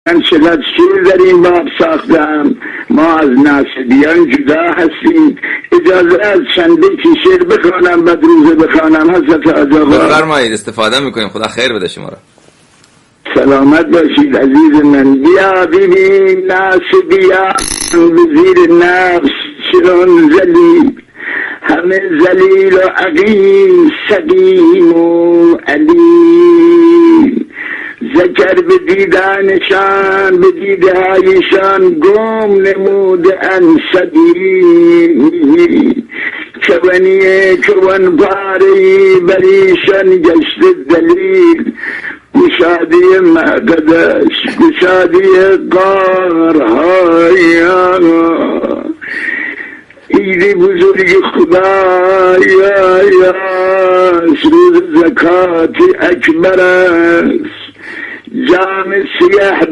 من چقدر شیر در این باب ساختم. ما از ناصبیان جدا هستیم. اجازه از چنده که شیر بخوانم بعد روزه بخوانم حضرت آقا؟ بفرمایید، استفاده میکنیم. خدا خیر بده شما را. سلامت باشید عزیز من. بیا ببین ناصبیان به زیر نفس چران زلیل، همه زلیل و عقیم سقیم و علیم. ذکر به دیدنشان به دیده هایشان گم نموده ان سقیم. چونیه چون پارهی بریشان گشت دلیل. گشادی مقدش گشادی قارهای آقا. ایدی بزرگ خدا یا روز زکات اکبر است. جام سیاه